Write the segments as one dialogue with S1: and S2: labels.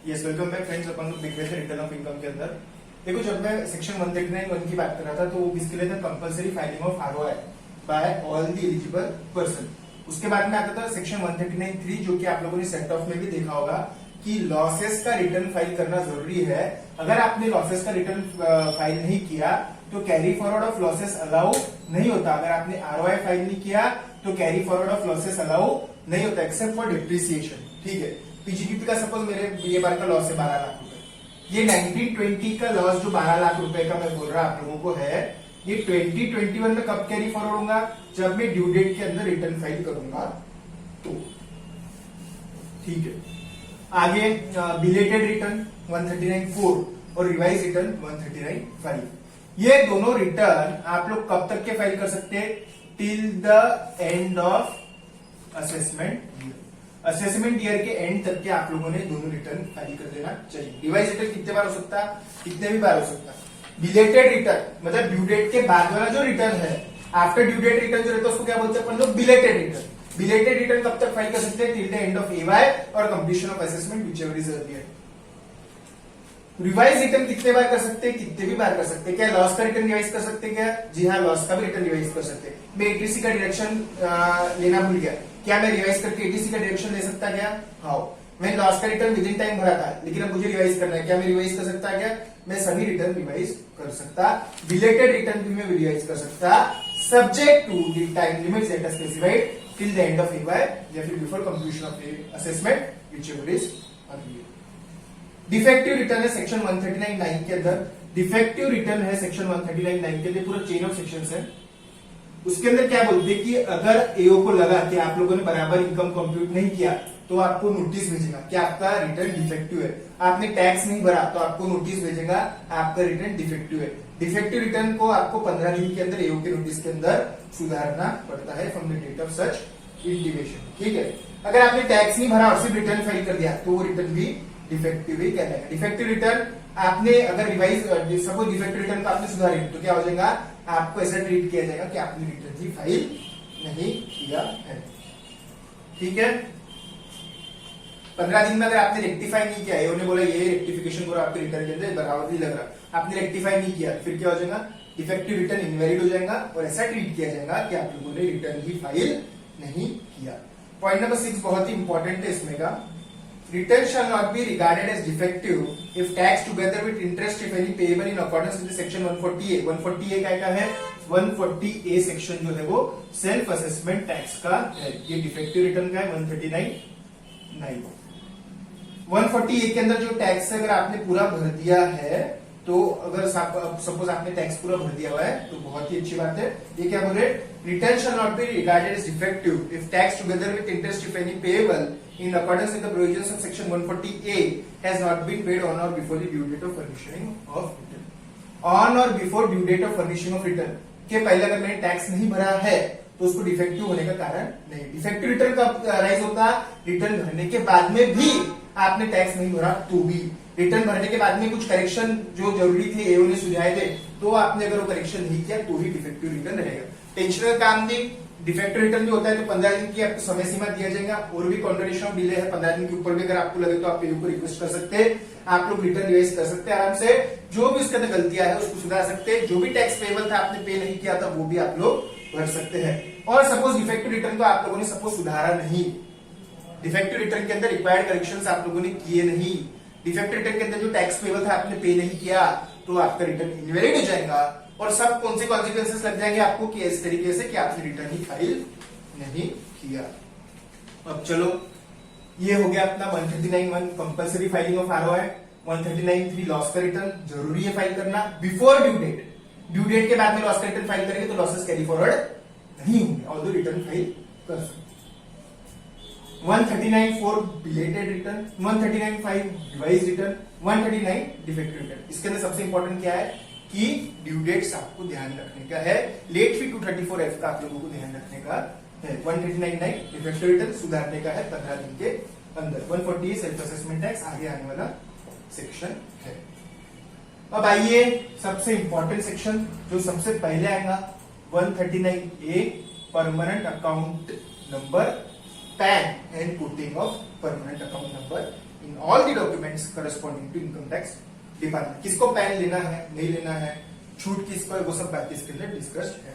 S1: Yes, welcome back friends. अपन लोग देख रहे थे रिटर्न ऑफ इनकम के अंदर। देखो, जब मैं सेक्शन 139(1) की बात कर रहा था तो इसके लिए था compulsory filing of ROI by all the eligible person. उसके बाद में आता था सेक्शन 139(3) जो कि आप लोगों ने सेट ऑफ में भी देखा होगा कि लॉसेस का रिटर्न फाइल करना जरूरी है। अगर आपने लॉसेस का रिटर्न फाइल नहीं किया तो carry forward of losses allow नहीं होता। अगर आपने आरओआई फाइल नहीं किया तो carry forward of losses allow नहीं होता एक्सेप्ट फॉर डिप्रिसिएशन। ठीक है, पीजीडीपी का सपोज मेरे ये बार का लॉस है 12 लाख रुपए। ये 1920 का लॉस जो 12 लाख रुपए का मैं बोल रहा आप लोगों को है, ये 2021 में कब कैरी फॉरवर्ड होगा? जब मैं ड्यू डेट के अंदर रिटर्न फाइल करूंगा तो। ठीक है, आगे बिलेटेड रिटर्न 139(4) और रिवाइज रिटर्न 139(5). ये दोनों रिटर्न आप लोग कब तक के फाइल कर सकते हैं? Till the end of assessment year. Assessment year के एंड तक के आप लोगों ने दोनों रिटर्न फाइल कर देना चाहिए। रिवाइज रिटर्न कितने बार हो सकता है? कितने भी बार हो सकता है। बिलेटेड रिटर्न मतलब ड्यू डेट के बाद वाला जो रिटर्न है, आफ्टर ड्यू डेट रिटर्न जो रहता है उसको क्या बोलते हैं अपन लोग? Belated return. बिलेटेड रिटर्न कब तक फाइल कर सकते हैं? टिल द एंड ऑफ एवाई और completion of assessment whichever is earlier. Revise return कितने बार कर सकते हैं? कितने भी बार कर सकते हैं। क्या लॉस का रिटर्न रिवाइज कर सकते हैं क्या? जी हाँ, लॉस का भी रिटर्न रिवाइज कर सकते हैं। मैं एटीसी का डिडक्शन लेना भूल गया, क्या मैं रिवाइज करके एटीसी का डिडक्शन ले सकता क्या? हाँ। मैं लॉस का रिटर्न विद इन टाइम भरा था लेकिन अब मुझे रिवाइज करना है, क्या मैं रिवाइज कर सकता क्या? मैं सभी रिटर्न रिवाइज कर सकता। बिलेटेड रिटर्न भी मैं रिवाइज कर सकता subject to the time limits that are specified till the end of AY या फिर before completion of assessment whichever is earlier. Defective return है सेक्शन 139(9) के अंदर। डिफेक्टिव रिटर्न है सेक्शन 139(9) के अंदर, पूरा चेन ऑफ सेक्शंस है। उसके अंदर क्या बोलते हैं कि अगर एओ को लगा कि आप लोगों ने बराबर इनकम कंप्यूट नहीं किया तो आपको नोटिस भेजेगा कि आपका रिटर्न डिफेक्टिव है। आपने टैक्स नहीं भरा तो आपको नोटिस भेजेगा आपका रिटर्न डिफेक्टिव है। डिफेक्टिव रिटर्न को आपको 15 दिन के अंदर एओ के नोटिस के अंदर सुधारना पड़ता है from the date of such intimation. ठीक है, अगर आपने टैक्स नहीं भरा और सिर्फ रिटर्न फाइल कर दिया तो वो रिटर्न भी डिफेक्टिव ही कहलाएगा। डिफेक्टिव रिटर्न आपने अगर रिवाइज सपोज डिफेक्टिव रिटर्न को आपने सुधारी तो क्या हो जाएगा? आपको ऐसा ट्रीट किया जाएगा कि आपने रिटर्न ही फाइल नहीं किया है। ठीक है, 15 दिन में अगर आपने रेक्टिफाई नहीं किया, उन्होंने बोला ये रेक्टिफिकेशन करो आपके रिटर्न के अंदर बराबर नहीं लग रहा, आपने रेक्टिफाई नहीं किया, फिर क्या हो जाएगा? डिफेक्टिव रिटर्न इनवैलिड हो जाएगा और ऐसा ट्रीट किया जाएगा कि आप लोगों ने रिटर्न ही फाइल नहीं किया। पॉइंट नंबर 6 बहुत ही इंपॉर्टेंट है इसमें का। Return shall not be regarded as defective if taxed together with interest if any payable in accordance with the section 140A। 140A क्या है? 140A सेक्शन जो है वो सेल्फ असेसमेंट टैक्स का है। ये डिफेक्टिव रिटर्न का है 139(9). 140A के अंदर जो टैक्स है अगर आपने पूरा भर दिया है तो अगर सपोज आपने टैक्स पूरा भर दिया हुआ है तो बहुत ही अच्छी बात है। ये क्या बोल रहे? Return shall not be regarded as defective if tax together with interest if any payable in accordance with the provisions of section 140A has not been paid on or before the due date of furnishing of return। on or before due date of furnishing of return के पहले अगर मैंने tax नहीं भरा है तो उसको defective होने का कारण नहीं। डिफेक्टिव रिटर्न कब राइज होता? रिटर्न भरने के बाद में भी आपने टैक्स नहीं भरा तो भी। रिटर्न भरने के बाद में कुछ करेक्शन जो जरूरी थे एओ ने सुझाए थे तो आपने अगर वो करेक्शन नहीं किया तो ही डिफेक्टिव रिटर्न रहेगा। टेंशन का काम नहीं। डिफेक्टिव रिटर्न भी होता है तो 15 दिन की आपको समय सीमा दिया जाएगा और भी कॉन्ट्रडिक्शन ऑफ डिले है 15 दिन के ऊपर भी अगर आपको लगे तो आप एओ को रिक्वेस्ट कर सकते हैं। आप लोग रिटर्न रिवाइज कर सकते हैं आराम से, जो भी उसके अंदर गलतियां है उसको सुधार सकते हैं। जो भी टैक्स पेबल था आपने पे नहीं किया था वो भी आप लोग भर सकते हैं। और सपोज डिफेक्टिव रिटर्न को आप लोगों ने सपोज सुधारा नहीं, डिफेक्टिव रिटर्न के अंदर रिक्वायर्ड करेक्शंस आप लोगों ने किए नहीं, डिफेक्टिव रिटर्न के अंदर जो टैक्स पेबल था आपने पे नहीं किया तो आपका रिटर्न इनवैलिड हो जाएगा और सब कौन से कॉन्सिक्वेंसेस लग जाएंगे आपको कि इस तरीके से कि आपने रिटर्न ही फाइल नहीं किया। अब चलो, ये हो गया अपना 139(1) compulsory filing of ROI. 139(3) loss का रिटर्न जरूरी है फाइल करना before due date. Due date के बाद में लॉस का रिटर्न फाइल करेंगे तो लॉसेस कैरी फॉरवर्ड नहीं होंगे ऑल्दो रिटर्न फाइल कर सकते। 139(4) belated return, 139(5) revise return, 139 defective return. इसके अंदर सबसे इंपॉर्टेंट क्या है कि ड्यू डेट्स आपको ध्यान रखने का है। लेट फी 234F का आप लोगों को ध्यान रखने का है। 139(9) डिफेक्टिव रिटर्न सुधारने का है 15 दिन के अंदर। 140 सेल्फ असेसमेंट टैक्स आगे आने वाला सेक्शन है। अब आइए सबसे इंपॉर्टेंट सेक्शन जो सबसे पहले आएगा 139A permanent account number PAN and putting of permanent account number in all the documents corresponding to income tax department. किसको पैन लेना है, नहीं लेना है, छूट किसको है, वो सब बात इसके अंदर डिस्कस है।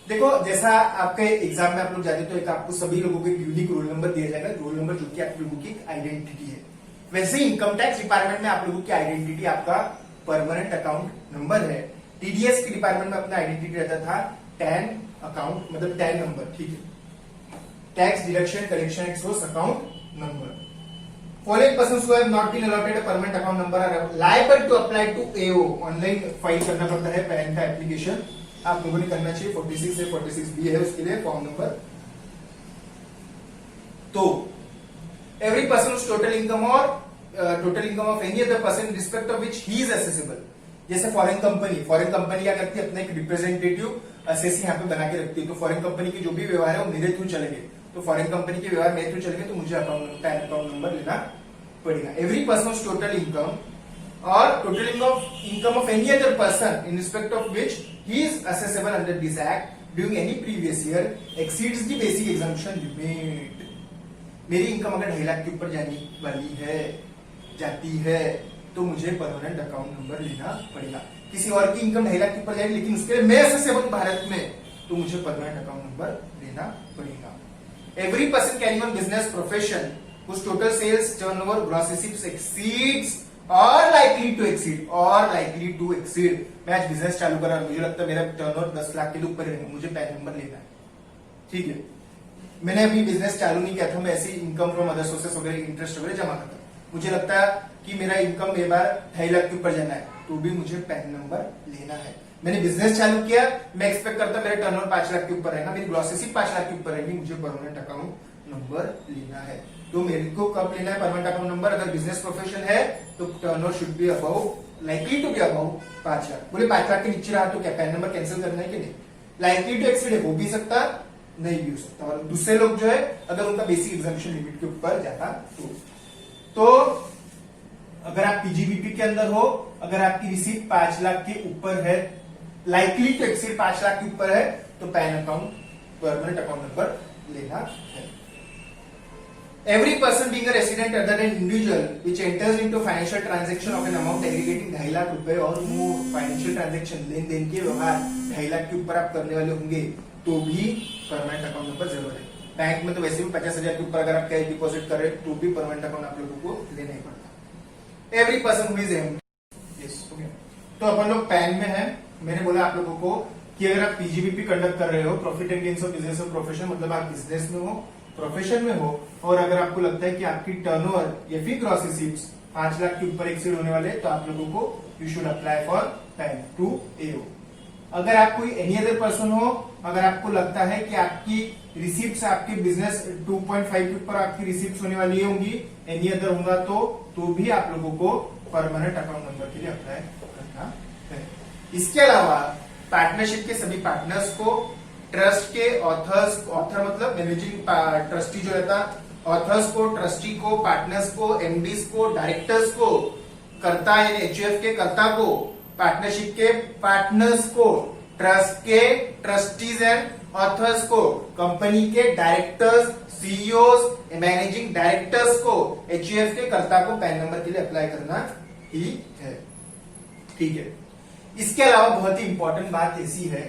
S1: देखो जैसा आपके एग्जाम में आप लोग जाते तो एक आपको सभी लोगों को यूनिक रोल नंबर दिया जाएगा, रोल नंबर जो कि आप लोगों की आइडेंटिटी है। वैसे ही इनकम टैक्स डिपार्टमेंट में आप लोगों की आइडेंटिटी आपका परमानेंट अकाउंट नंबर है। टीडीएस के डिपार्टमेंट में अपना आइडेंटिटी रहता था टैन अकाउंट, मतलब टैन नंबर, ठीक है, tax deduction collection expose account number. Following persons who have not been allotted a permanent account number are liable to apply to AO। Online file करना पड़ता है पैन का application, आप लोगों ने करना चाहिए। 46 से 46B है उसके लिए फॉर्म नंबर। तो एवरी पर्सन टोटल इनकम और total income of any other person in respect of which he is accessible. जैसे फॉरेन कंपनी क्या करती है, अपना एक रिप्रेजेंटेटिव असेसी यहाँ पे बना के रखती है। तो फॉरेन कंपनी के जो भी व्यवहार है वो मेरे थ्रू चलेंगे, तो फॉरेन कंपनी के व्यवहार मेरे थ्रू चलेंगे, तो मुझे पैन अकाउंट नंबर लेना पड़ेगा। एवरी पर्सन टोटल इनकम और total income of any other person in respect of which he is assessable under this act during any previous year exceeds the basic exemption limit. मेरी income अगर 2.5 लाख के ऊपर जाती है तो मुझे परमानेंट अकाउंट नंबर लेना पड़ेगा। किसी और की इनकम 2.5 लाख के ऊपर जाएगी लेकिन उसके लिए मैं असेसेबल भारत में, तो मुझे परमानेंट अकाउंट नंबर लेना पड़ेगा। Every person carrying on business profession whose total sales turnover gross receipts exceeds or likely to exceed। मैं आज बिजनेस चालू कर रहा हूं, मुझे लगता है मेरा टर्नओवर 10 लाख के ऊपर रहेगा, मुझे पैन नंबर लेना है, ठीक है। मैंने अभी बिजनेस चालू नहीं किया था, मैं ऐसी इनकम फ्रॉम अदर सोर्सेस वगैरह इंटरेस्ट वगैरह जमा करता हूं। मुझे लगता है कि मेरा इनकम एक बार 2.5 लाख के ऊपर जाना है, तो भी मुझे पैन नंबर लेना है। मैंने बिजनेस चालू किया, मैं एक्सपेक्ट करता मेरा टर्नओवर 5 लाख के ऊपर रहेगा, मेरी ग्रॉस रिसीप्ट 5 लाख के ऊपर रहेगी, मुझे परमानेंट अकाउंट नंबर लेना है। तो मेरे को कब लेना है परमानेंट अकाउंट नंबर? अगर बिजनेस प्रोफेशन है तो turnover should be above, likely to be above 5 lakh. बोले 5 लाख के नीचे रहा तो क्या पैन नंबर कैंसिल करना है कि नहीं? लाइकली टू एक्सीड है, हो भी सकता नहीं भी हो सकता। और दूसरे लोग जो है अगर उनका बेसिक एग्जामिशन लिमिट के ऊपर जाता तो अगर आप पीजीबीपी के अंदर हो, अगर आपकी रिसीप्ट 5 लाख के ऊपर है, लाइकली टू एक्सीड 5 लाख के ऊपर है, तो pan account permanent account number लेना है। Every person being a resident other than individual which enters into financial transaction of an amount aggregating 2.5 lakh रुपए और वो फाइनेंशियल ट्रांजेक्शन लेन देन के व्यवहार 2.5 लाख के ऊपर आप करने वाले होंगे तो भी परमानेंट अकाउंट नंबर जरूर है। बैंक में तो वैसे भी 50,000 के ऊपर अगर आप कैश डिपॉजिट कर रहे हैं तो भी परमानेंट अकाउंट आप लोगों को लेना ही पड़ता। Every person who is yes okay. तो अपन लोग पैन में है। मैंने बोला आप लोगों को कि अगर आप पीजीबीपी कंडक्ट कर रहे हो, profit and gains of business और प्रोफेशन, मतलब आप बिजनेस में हो, प्रोफेशन में हो, और अगर आपको लगता है कि आपकी टर्नओवर या फिर ग्रॉस रिसीप्ट्स 5 लाख के ऊपर एक्सीड होने वाले, तो आप लोगों को you should apply for PAN to AO. अगर आप कोई एनी अदर पर्सन हो, अगर आपको लगता है कि आपकी रिसीप्ट्स आपके बिजनेस 2.5 के ऊपर आपकी रिसीप्ट्स होने वाली होंगी, एनी अदर होगा तो भी आप लोगों को परमानेंट अकाउंट नंबर के लिए अप्लाई करना है। इसके अलावा पार्टनरशिप के सभी पार्टनर्स को, ट्रस्ट के ऑथर मतलब मैनेजिंग ट्रस्टी जो रहता, ऑथर्स को, ट्रस्टी को, पार्टनर्स को, एमडीज को, डायरेक्टर्स को, कर्ता यानी एचयूएफ के कर्ता को, पार्टनरशिप के पार्टनर्स को, ट्रस्ट के ट्रस्टीज एंड ऑथर्स को, कंपनी के डायरेक्टर्स, सीईओज, मैनेजिंग डायरेक्टर्स को, एचयूएफ के कर्ता को पैन नंबर के लिए अप्लाई करना ही है, ठीक है। इसके अलावा बहुत ही इंपॉर्टेंट बात ऐसी है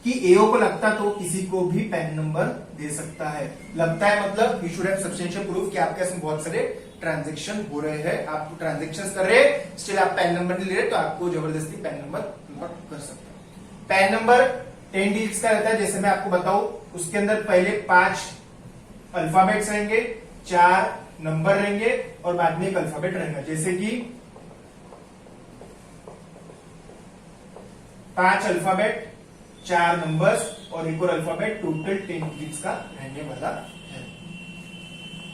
S1: कि एओ को लगता तो किसी को भी पैन नंबर दे सकता है। लगता है मतलब you should have substantial proof कि आपके इसमें बहुत सारे ट्रांजैक्शन हो रहे हैं, आप ट्रांजैक्शंस कर रहे हैं, स्टिल आप पैन नंबर नहीं ले रहे, तो आपको जबरदस्ती पैन नंबर कर सकते हैं। पैन नंबर 10 डिजिट्स का रहता है, जैसे मैं आपको बताऊं, उसके अंदर पहले 5 अल्फाबेट्स रहेंगे, 4 नंबर रहेंगे और बाद में एक अल्फाबेट रहेगा। जैसे कि 5 अल्फाबेट, 4 नंबर्स और एक और अल्फाबेट, टोटल 10 डिजिट्स का रहने वाला है।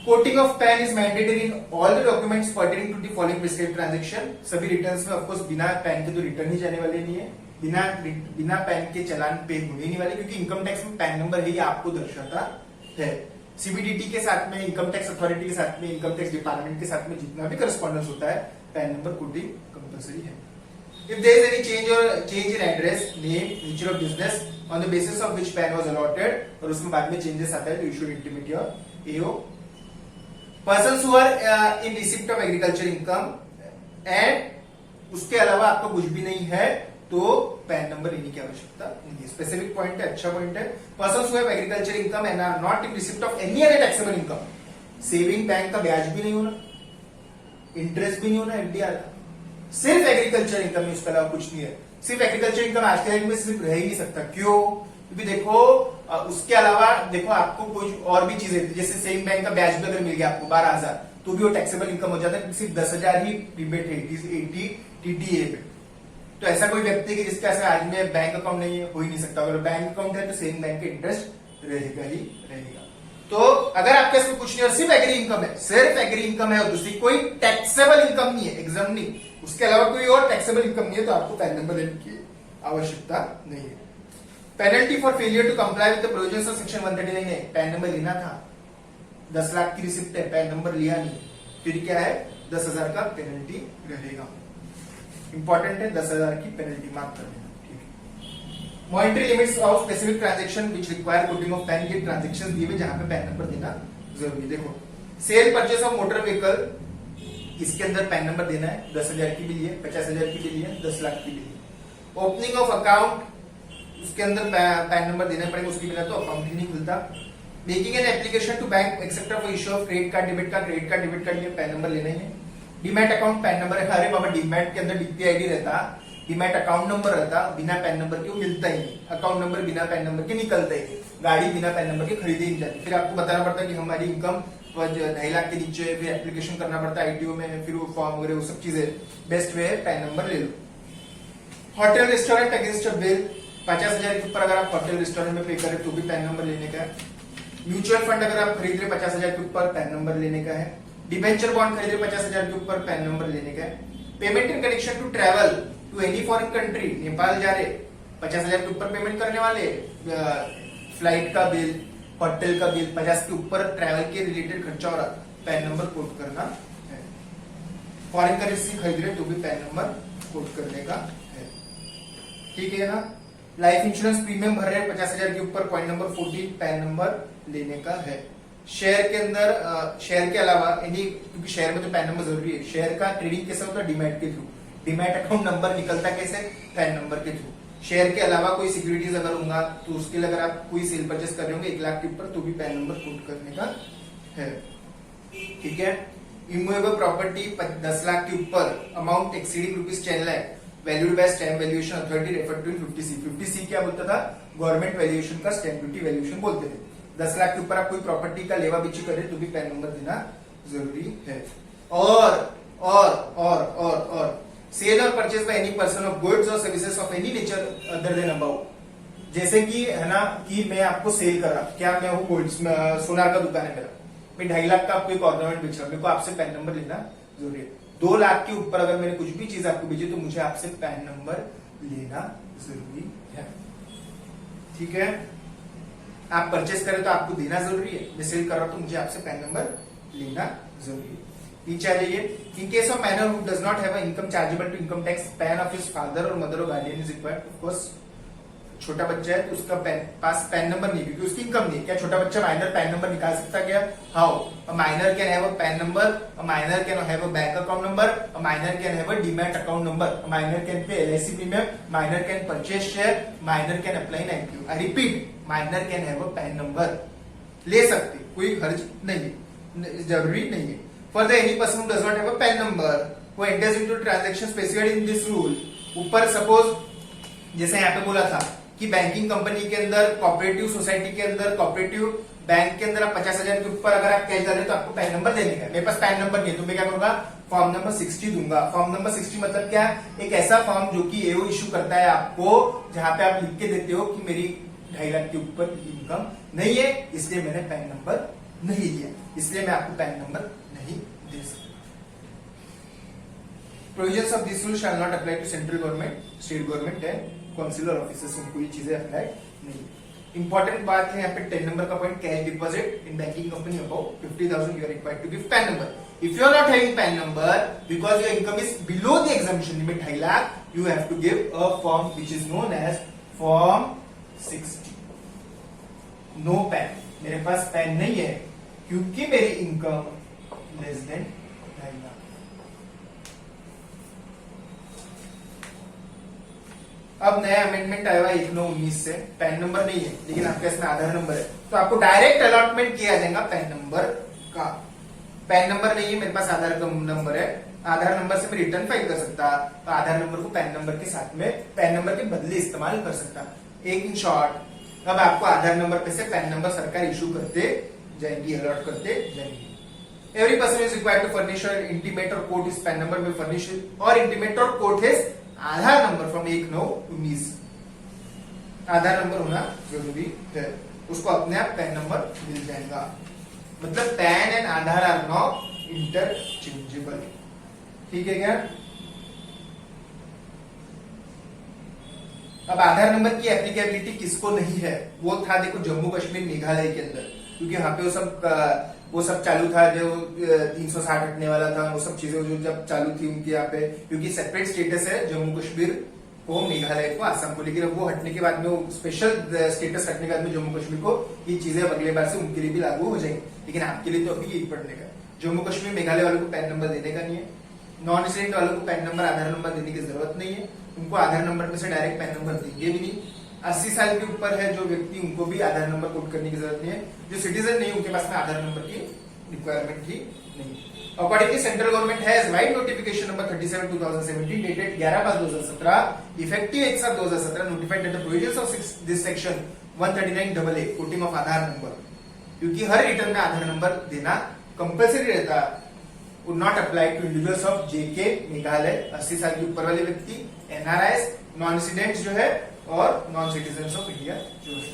S1: Quoting of PAN is mandatory in all the documents pertaining to the following prescribed transaction. सभी रिटर्न्स में ऑफकोर्स बिना पैन के तो रिटर्न ही जाने वाले नहीं है, बिना पैन के चालान पे होने नहीं वाले, क्योंकि इनकम टैक्स में पैन नंबर ही आपको दर्शाता है। सीबीडीटी के साथ में, इनकम टैक्स अथॉरिटी के साथ में, इनकम टैक्स डिपार्टमेंट के साथ में जितना भी करस्पॉन्डेंस होता है, पैन नंबर कोटिंग कंपल्सरी है। If there is any change in address, name, nature of business on the basis of which PAN was allotted, और उसमें बाद में changes आता है, तो you should intimate your AO। Person who are in receipt of agriculture income and उसके अलावा आपका कुछ भी नहीं है तो पैन नंबर लेने की आवश्यकता नहीं है। स्पेसिफिक पॉइंट है, अच्छा पॉइंट है। Person who have agriculture income and are not in receipt of any other taxable income, saving bank का ब्याज भी नहीं होना, इंटरेस्ट भी नहीं होना एफडीआर का, सिर्फ एग्रीकल्चर इनकम है, उसके अलावा कुछ नहीं है। सिर्फ एग्रीकल्चर इनकम आज के डेट में सिर्फ रह ही नहीं सकता। क्यों? क्योंकि देखो उसके अलावा देखो आपको कोई और भी चीजें, जैसे सेविंग बैंक का ब्याज भी अगर मिल गया आपको 12,000 तो भी वो टैक्सेबल इनकम हो जाता है, सिर्फ 10,000 ही रिबेट है 80 टीटीए पे। तो ऐसा कोई व्यक्ति कि जिसका ऐसा आज में बैंक अकाउंट नहीं है, हो ही नहीं सकता। अगर बैंक अकाउंट है तो सेविंग बैंक का इंटरेस्ट रहेगा ही रहेगा। तो अगर आपके इसमें कुछ नहीं और सिर्फ एग्री इनकम है, सिर्फ एग्री इनकम है और दूसरी कोई टैक्सेबल इनकम नहीं है, एग्जाम नहीं, उसके अलावा कोई और टैक्सेबल इनकम नहीं है, तो आपको पैन नंबर लेने की आवश्यकता नहीं है। Penalty for failure to comply with the provisions of section 139 है, पैन नंबर लेना था, 10 लाख की रिसिप्ट है, पैन नंबर लिया नहीं, फिर क्या है 10,000 का पेनल्टी रहेगा। इंपॉर्टेंट है 10,000 की पेनल्टी मार्क कर देना। Monetary limits of specific transaction which require coding of pan, ये ट्रांजैक्शंस दिए हुए जहां पे पैन नंबर देना जरूरी है। देखो sale purchase of motor vehicle, इसके अंदर पैन नंबर देना है, 10,000 की भी लिए, 50,000 की भी लिए, 10 लाख की भी लिए। ओपनिंग ऑफ अकाउंट, उसके अंदर पैन नंबर देना पड़ेगा, उसके बिना तो अकाउंट ही नहीं खुलता। Making an application to bank except for issue of credit card debit card, credit card debit card लिए पैन नंबर लेना ही है। डीमैट अकाउंट पैन नंबर है, अरे बाबा डीमैट के अंदर डीपीआईडी रहता, डीमैट अकाउंट नंबर रहता, बिना पैन नंबर के वो मिलता ही नहीं, अकाउंट नंबर बिना पैन नंबर के निकलता ही नहीं, गाड़ी बिना पैन नंबर के खरीदी नहीं जाती। फिर आपको बताना पड़ता है कि हमारी इनकम 2.5 लाख के नीचे, फिर एप्लीकेशन करना पड़ता है आईटीओ में, फिर वो फॉर्म वगैरह वो सब चीजें। बेस्ट वे है पैन नंबर ले लो। Hotel restaurant against a bill, 50,000 के ऊपर अगर आप होटल रेस्टोरेंट में पे करें तो भी पैन नंबर लेने का है। म्यूचुअल फंड अगर आप खरीद रहे 50,000 के ऊपर, पैन नंबर लेने का है। डिबेंचर बॉन्ड खरीद रहे 50,000 के ऊपर, पैन नंबर लेने का है। Payment in connection to travel to any foreign country, Nepal जा रहे 50,000 के ऊपर पेमेंट करने वाले, फ्लाइट का बिल, होटल का बिल, 50 के ऊपर ट्रेवल के रिलेटेड खर्चा हो रहा, पैन नंबर कोट करना है। फॉरेन करेंसी खरीद रहे तो भी पैन नंबर कोट करने का है, ठीक है ना। लाइफ इंश्योरेंस प्रीमियम भर रहे 50,000 के ऊपर, पॉइंट नंबर 14 पैन नंबर लेने का है। शेयर के अंदर शेयर के अलावा एनी, क्योंकि शेयर में तो पैन नंबर जरूरी है, शेयर का ट्रेडिंग कैसे होता है डीमैट के थ्रू, डीमैट अकाउंट नंबर निकलता कैसे, पैन नंबर के थ्रू। शेयर के अलावा कोई सिक्योरिटीज अगर होगा तो उसके लिए अगर आप कोई सेल परचेस कर रहे होंगे 1 लाख के ऊपर तो भी पैन नंबर कोट करने का है, ठीक है। इमूवेबल प्रॉपर्टी 10 लाख के ऊपर, amount exceeding ₹10 lakh, valued by stamp valuation authority refer to 50C। 50C क्या बोलता था? गवर्नमेंट वैल्यूएशन का स्टैम्प ड्यूटी वैल्यूएशन बोलते थे। 10 लाख के ऊपर आप कोई प्रॉपर्टी का लेवा बेची कर रहे तो भी पैन नंबर देना जरूरी है। और सेल और purchase by any person of goods और services of any nature other than above, जैसे कि है ना कि मैं आपको सेल कर रहा, क्या मैं हूँ गोल्ड, सोनार का दुकान है मेरा, मैं 2.5 लाख का आपको एक ऑर्नामेंट बेच रहा हूं, मेरे को आपसे पैन नंबर लेना जरूरी है। 2 लाख के ऊपर अगर मैंने कुछ भी चीज आपको बेची तो मुझे आपसे पैन नंबर लेना जरूरी है, ठीक है। आप परचेस करें तो आपको देना जरूरी है, मैं सेल कर रहा हूं तो मुझे आपसे पैन नंबर लेना जरूरी है। नीचे आ जाइए। In case of minor who does not have income chargeable to income tax, PAN of his father or mother or guardian is required. Of course छोटा बच्चा है तो उसका पास पैन नंबर नहीं, क्योंकि उसकी इनकम नहीं है। क्या छोटा बच्चा माइनर पैन नंबर निकाल सकता क्या? How? A minor can have a pan number, a minor can have a bank account number, a minor can have a demat account number, a minor can pay LIC premium, minor can purchase share, minor can apply N IPO। I repeat, minor can have a pan number, ले सकते, कोई हर्ज नहीं है, जरूरी नहीं है। Further any person does not have a pan number who enters into transaction specified in this rule. ऊपर सपोज जैसे यहाँ पे बोला था कि बैंकिंग कंपनी के अंदर, कोऑपरेटिव सोसाइटी के अंदर, कोऑपरेटिव बैंक के अंदर आप 50,000 के ऊपर अगर आप कैश डाल रहे तो आपको पैन नंबर देने का है। मेरे पास पैन नंबर नहीं है तो मैं क्या करूंगा? फॉर्म नंबर 60 दूंगा। फॉर्म नंबर 60 मतलब क्या? एक ऐसा फॉर्म जो कि AO इश्यू करता है आपको, जहां पे आप लिख के देते हो कि मेरी 2.5 लाख के ऊपर इनकम नहीं है, इसलिए मैंने पैन नंबर नहीं लिया, इसलिए मैं आपको पैन नंबर नहीं दे सकता। Provisions of this rule shall not apply to central government, state government है, काउंसिलर ऑफिसर्स, उनको ये चीजें अप्लाई नहीं। इंपॉर्टेंट बात है यहाँ पे 10 नंबर का point, cash deposit in banking company about 50,000 you are required to give PAN number. If you are not having PAN number because your income is below the exemption limit 2.5 lakh, you have to give a form which is known as form 60। No PAN, मेरे पास pan नहीं है क्योंकि मेरी income less than 2.5 lakh. अब नया amendment आया हुआ 1/9/19 से, पैन नंबर नहीं है लेकिन आपके इसमें आधार नंबर है, तो आपको डायरेक्ट अलॉटमेंट किया जाएगा पैन नंबर का। पैन नंबर नहीं है मेरे पास, आधार का नंबर है, आधार नंबर से मैं रिटर्न फाइल कर सकता, तो आधार नंबर को पैन नंबर के साथ में पैन नंबर के बदले इस्तेमाल कर सकता। एक इन शॉर्ट अब आपको आधार नंबर पे से पैन नंबर सरकार इशू करते जाएंगी, अलॉट करते जाएंगी। Every person is required to furnish or intimate or quote his PAN number, will furnish or intimate or quote his Aadhaar number from 1/9/19। Aadhaar number होना जरूरी है, उसको अपने आप पैन नंबर मिल जाएगा। मतलब PAN and Aadhaar are not interchangeable. ठीक है क्या? अब आधार नंबर की एप्लीकेबिलिटी किसको नहीं है, वो था देखो जम्मू कश्मीर मेघालय के अंदर, क्योंकि यहाँ पे वो सब चालू था, जो 360 हटने वाला था, वो सब चीजें जो जब चालू थी उनके यहाँ पे, क्योंकि सेपरेट स्टेटस है जम्मू कश्मीर को, मेघालय को, आसाम को, लेकिन अब वो हटने के बाद में, वो स्पेशल स्टेटस हटने के बाद में जम्मू कश्मीर को ये चीजें अगले बार से उनके लिए भी लागू हो जाएंगी, लेकिन आपके लिए तो अभी यही पढ़ने का। जम्मू कश्मीर मेघालय वालों को पैन नंबर देने का नहीं है, नॉन रेजिडेंट वालों को पैन नंबर आधार नंबर देने की जरूरत नहीं है, उनको आधार नंबर में से डायरेक्ट पैन नंबर देंगे भी नहीं। 80 साल के ऊपर है जो व्यक्ति, उनको भी आधार नंबर कोड करने की जरूरत नहीं है, जो सिटीजन नहीं उनके पास में आधार नंबर की रिक्वायरमेंट ही नहीं। Accordingly central government has right notification number 37/2017 dated 11/5/2017 effective 1/7/2017 notified that the provisions of this section 139AA coating of Aadhaar number, क्योंकि हर रिटर्न में आधार नंबर देना कंपल्सरी रहता, would not apply to individuals of JK Meghalaya, 80 साल के ऊपर वाले व्यक्ति, NRIs, non residents जो है, और नॉन सिटीजन ऑफ इंडिया जो है।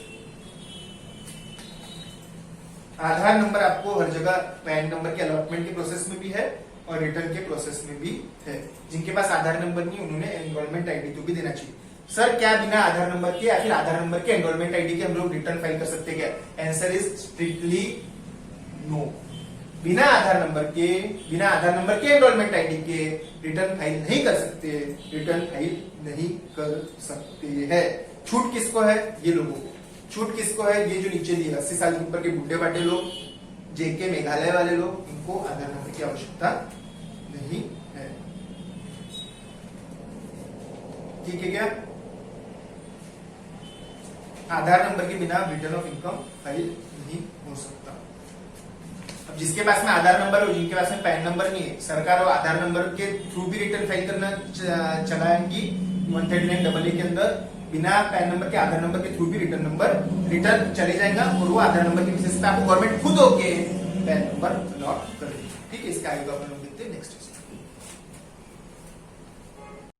S1: आधार नंबर आपको हर जगह पैन नंबर के अलॉटमेंट के प्रोसेस में भी है और रिटर्न के प्रोसेस में भी है। जिनके पास आधार नंबर नहीं उन्होंने एनरोलमेंट आईडी तो भी देना चाहिए। सर क्या बिना आधार नंबर के या फिर आधार नंबर के एनरोलमेंट आईडी के हम लोग रिटर्न फाइल कर सकते क्या? Answer is strictly no. बिना आधार नंबर के एनरोलमेंट आईडी के रिटर्न फाइल नहीं कर सकते, रिटर्न फाइल नहीं कर सकते हैं। छूट किसको है? ये लोगों को। छूट किसको है? ये जो नीचे दिया 80 साल के ऊपर के बुढ़े बाटे लोग, जेके मेघालय वाले लोग, इनको आधार नंबर की आवश्यकता नहीं है। ठीक है क्या? आधार नंबर के बिना रिटर्न ऑफ इनकम फाइल नहीं हो सकता। अब जिसके पास में आधार नंबर हो, जिनके पास में पैन नंबर नहीं है, सरकार वो आधार नंबर के थ्रू भी रिटर्न फाइल करना चलाएंगी 139AA के अंदर। बिना पैन नंबर के आधार नंबर के थ्रू भी रिटर्न चले जाएगा, और वो आधार नंबर के बेसिस पे आपको गवर्नमेंट खुद होके पैन नंबर अलॉट करेगी। ठीक है, इसके आगे अपन लोग देखते हैं नेक्स्ट।